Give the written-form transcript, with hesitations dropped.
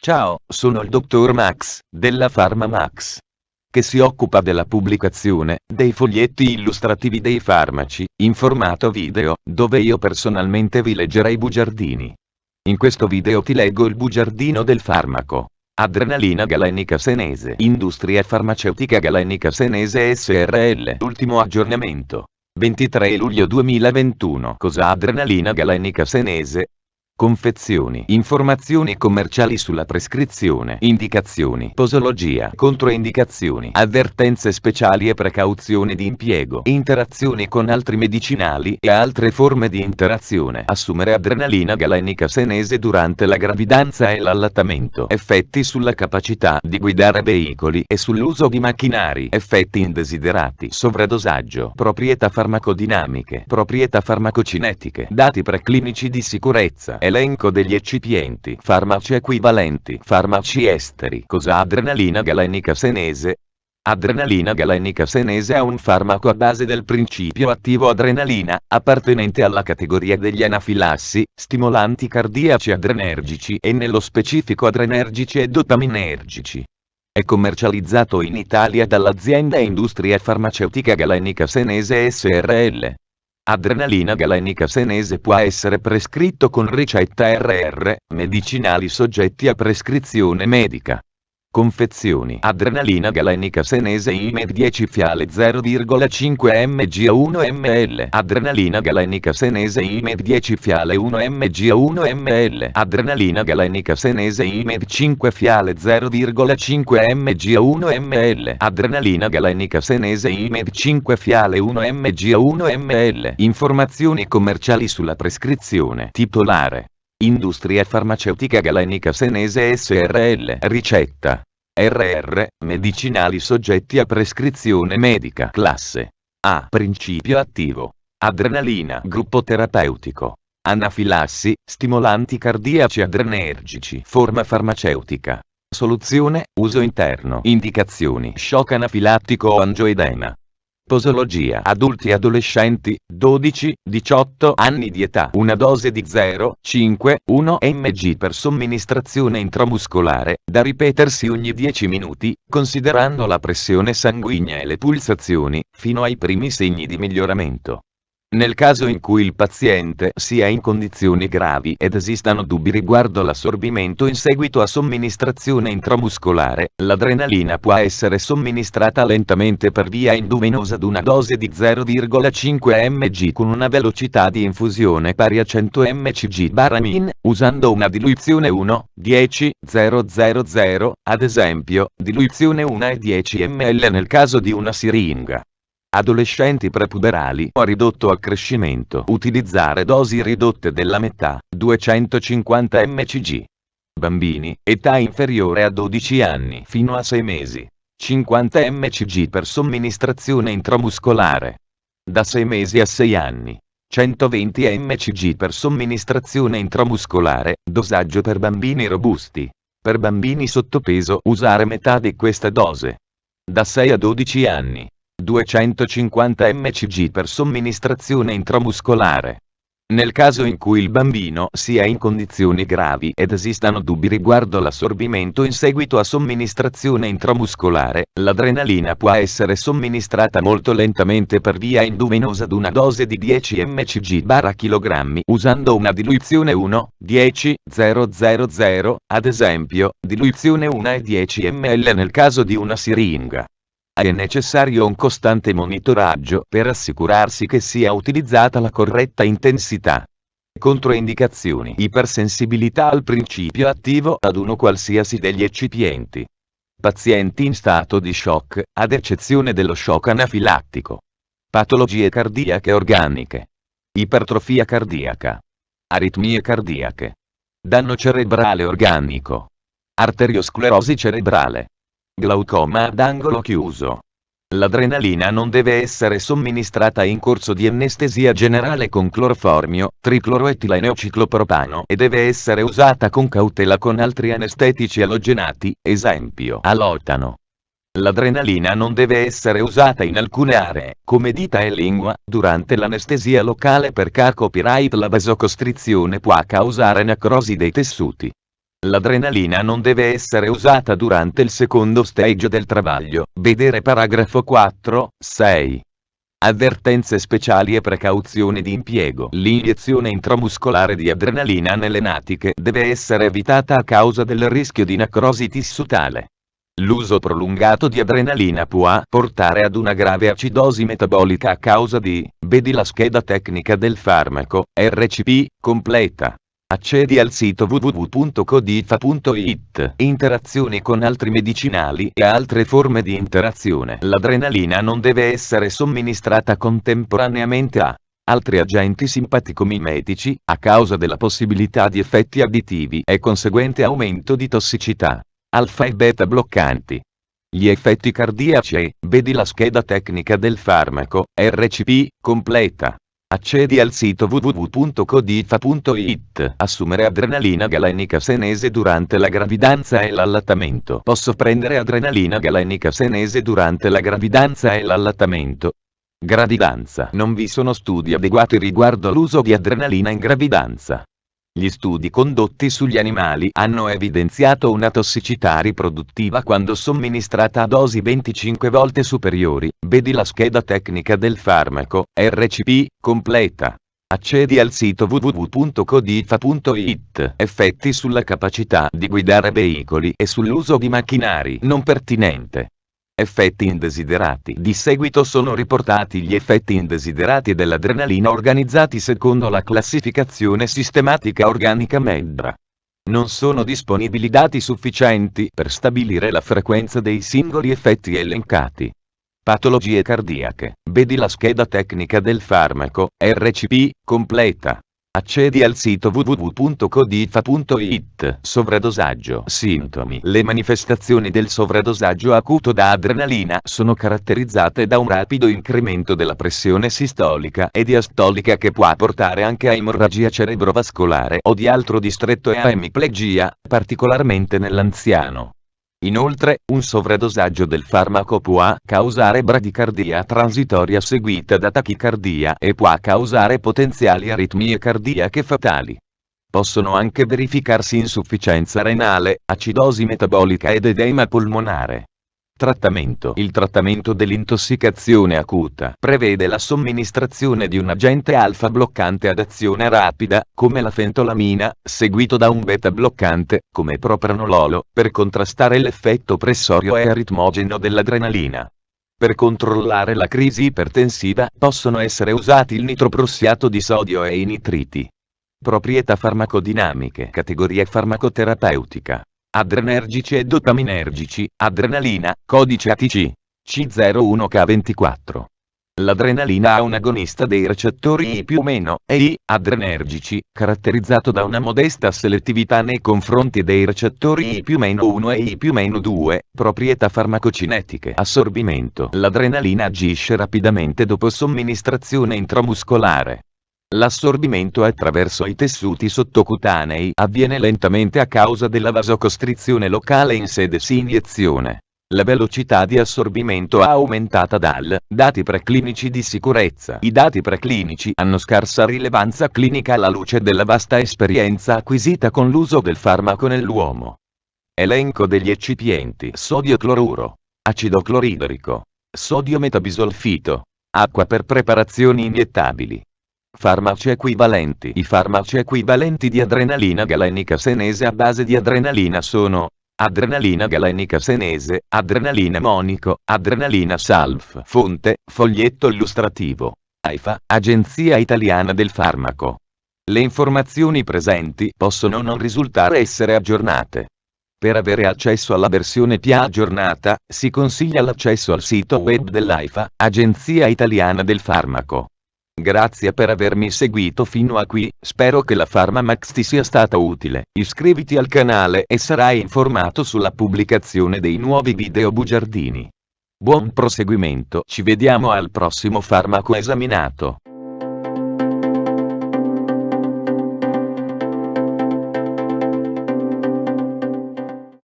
Ciao, sono il dottor Max, della PharmaMax, che si occupa della pubblicazione dei foglietti illustrativi dei farmaci, in formato video, dove io personalmente vi leggerei i bugiardini. In questo video ti leggo il bugiardino del farmaco. Adrenalina galenica senese. Industria farmaceutica galenica senese SRL. Ultimo aggiornamento. 23 luglio 2021. Cosa adrenalina galenica senese? Confezioni. Informazioni commerciali sulla prescrizione. Indicazioni. Posologia. Controindicazioni. Avvertenze speciali e precauzioni di impiego. Interazioni con altri medicinali e altre forme di interazione. Assumere adrenalina galenica senese durante la gravidanza e l'allattamento. Effetti sulla capacità di guidare veicoli e sull'uso di macchinari. Effetti indesiderati. Sovradosaggio. Proprietà farmacodinamiche. Proprietà farmacocinetiche. Dati preclinici di sicurezza. Elenco degli eccipienti. Farmaci equivalenti. Farmaci esteri. Cosa adrenalina galenica senese? Adrenalina galenica senese è un farmaco a base del principio attivo adrenalina, appartenente alla categoria degli anafilassi, stimolanti cardiaci adrenergici e nello specifico adrenergici e dopaminergici. È commercializzato in Italia dall'azienda Industria Farmaceutica Galenica Senese SRL. Adrenalina galenica senese può essere prescritto con ricetta RR, medicinali soggetti a prescrizione medica. Confezioni. Adrenalina galenica senese IMED 10 fiale 0,5 mg a 1 ml. Adrenalina galenica senese IMED 10 fiale 1 mg a 1 ml. Adrenalina galenica senese IMED 5 fiale 0,5 mg a 1 ml. Adrenalina galenica senese IMED 5 fiale 1 mg a 1 ml. Informazioni commerciali sulla prescrizione. Titolare. Industria farmaceutica galenica senese SRL. Ricetta. RR, medicinali soggetti a prescrizione medica. Classe A. Principio attivo. Adrenalina. Gruppo terapeutico. Anafilassi, stimolanti cardiaci adrenergici. Forma farmaceutica. Soluzione, uso interno. Indicazioni: shock anafilattico o angioedema. Posologia. Adulti e adolescenti, 12-18 anni di età. Una dose di 0,5-1 mg per somministrazione intramuscolare, da ripetersi ogni 10 minuti, considerando la pressione sanguigna e le pulsazioni, fino ai primi segni di miglioramento. Nel caso in cui il paziente sia in condizioni gravi ed esistano dubbi riguardo l'assorbimento in seguito a somministrazione intramuscolare, l'adrenalina può essere somministrata lentamente per via endovenosa ad una dose di 0,5 mg con una velocità di infusione pari a 100 mcg/min, usando una diluizione 1:10,000, ad esempio, diluizione 1:10 ml nel caso di una siringa. Adolescenti prepuberali o a ridotto accrescimento. Utilizzare dosi ridotte della metà, 250 mcg. Bambini, età inferiore a 12 anni fino a 6 mesi. 50 mcg per somministrazione intramuscolare. Da 6 mesi a 6 anni. 120 mcg per somministrazione intramuscolare, dosaggio per bambini robusti. Per bambini sottopeso usare metà di questa dose. Da 6 a 12 anni. 250 mcg per somministrazione intramuscolare. Nel caso in cui il bambino sia in condizioni gravi ed esistano dubbi riguardo l'assorbimento in seguito a somministrazione intramuscolare, l'adrenalina può essere somministrata molto lentamente per via endovenosa ad una dose di 10 mcg/kg, usando una diluizione 1:10,000, ad esempio, diluizione 1:10 ml nel caso di una siringa. È necessario un costante monitoraggio per assicurarsi che sia utilizzata la corretta intensità. Controindicazioni: ipersensibilità al principio attivo ad uno qualsiasi degli eccipienti. Pazienti in stato di shock, ad eccezione dello shock anafilattico. Patologie cardiache organiche. Ipertrofia cardiaca. Aritmie cardiache. Danno cerebrale organico. Arteriosclerosi cerebrale. Glaucoma ad angolo chiuso. L'adrenalina non deve essere somministrata in corso di anestesia generale con cloroformio, tricloroetilene o ciclopropano e deve essere usata con cautela con altri anestetici alogenati, esempio alotano. L'adrenalina non deve essere usata in alcune aree, come dita e lingua, durante l'anestesia locale perché a copyright la vasocostrizione può causare necrosi dei tessuti. L'adrenalina non deve essere usata durante il secondo stage del travaglio, vedere paragrafo 4, 6. Avvertenze speciali e precauzioni di impiego. L'iniezione intramuscolare di adrenalina nelle natiche deve essere evitata a causa del rischio di necrosi tissutale. L'uso prolungato di adrenalina può portare ad una grave acidosi metabolica a causa di, vedi la scheda tecnica del farmaco, RCP, completa. Accedi al sito www.codifa.it. Interazioni con altri medicinali e altre forme di interazione. L'adrenalina non deve essere somministrata contemporaneamente a altri agenti simpatico-mimetici, a causa della possibilità di effetti additivi e conseguente aumento di tossicità. Alfa e beta bloccanti. Gli effetti cardiaci vedi la scheda tecnica del farmaco, RCP, completa. Accedi al sito www.codifa.it. Assumere adrenalina galenica senese durante la gravidanza e l'allattamento. Posso prendere adrenalina galenica senese durante la gravidanza e l'allattamento. Gravidanza. Non vi sono studi adeguati riguardo l'uso di adrenalina in gravidanza. Gli studi condotti sugli animali hanno evidenziato una tossicità riproduttiva quando somministrata a dosi 25 volte superiori, vedi la scheda tecnica del farmaco, RCP, completa. Accedi al sito www.codifa.it. Effetti sulla capacità di guidare veicoli e sull'uso di macchinari non pertinente. Effetti indesiderati. Di seguito sono riportati gli effetti indesiderati dell'adrenalina organizzati secondo la classificazione sistematica organica MEDRA. Non sono disponibili dati sufficienti per stabilire la frequenza dei singoli effetti elencati. Patologie cardiache. Vedi la scheda tecnica del farmaco, RCP, completa. Accedi al sito www.codifa.it. Sovradosaggio. Sintomi. Le manifestazioni del sovradosaggio acuto da adrenalina sono caratterizzate da un rapido incremento della pressione sistolica e diastolica che può portare anche a emorragia cerebrovascolare o di altro distretto e a emiplegia, particolarmente nell'anziano. Inoltre, un sovradosaggio del farmaco può causare bradicardia transitoria seguita da tachicardia e può causare potenziali aritmie cardiache fatali. Possono anche verificarsi insufficienza renale, acidosi metabolica ed edema polmonare. Trattamento. Il trattamento dell'intossicazione acuta prevede la somministrazione di un agente alfa bloccante ad azione rapida, come la fentolamina, seguito da un beta bloccante, come propranololo, per contrastare l'effetto pressorio e aritmogeno dell'adrenalina. Per controllare la crisi ipertensiva possono essere usati il nitroprossiato di sodio e i nitriti. Proprietà farmacodinamiche. Categoria farmacoterapeutica. Adrenergici e dopaminergici, adrenalina, codice ATC, C01K24. L'adrenalina ha un agonista dei recettori I più meno, e I, adrenergici, caratterizzato da una modesta selettività nei confronti dei recettori I più meno 1 e I più meno 2, proprietà farmacocinetiche. Assorbimento. L'adrenalina agisce rapidamente dopo somministrazione intramuscolare. L'assorbimento attraverso i tessuti sottocutanei avviene lentamente a causa della vasocostrizione locale in sede di iniezione. La velocità di assorbimento è aumentata dal dati preclinici di sicurezza. I dati preclinici hanno scarsa rilevanza clinica alla luce della vasta esperienza acquisita con l'uso del farmaco nell'uomo. Elenco degli eccipienti: sodio cloruro, acido cloridrico, sodio metabisolfito, acqua per preparazioni iniettabili. Farmaci equivalenti. I farmaci equivalenti di adrenalina galenica senese a base di adrenalina sono adrenalina galenica senese, adrenalina monico, adrenalina salf. Fonte, foglietto illustrativo. AIFA, Agenzia Italiana del Farmaco. Le informazioni presenti possono non risultare essere aggiornate. Per avere accesso alla versione più aggiornata, si consiglia l'accesso al sito web dell'AIFA, Agenzia Italiana del Farmaco. Grazie per avermi seguito fino a qui, spero che la PharmaMax ti sia stata utile. Iscriviti al canale e sarai informato sulla pubblicazione dei nuovi video bugiardini. Buon proseguimento, ci vediamo al prossimo farmaco esaminato.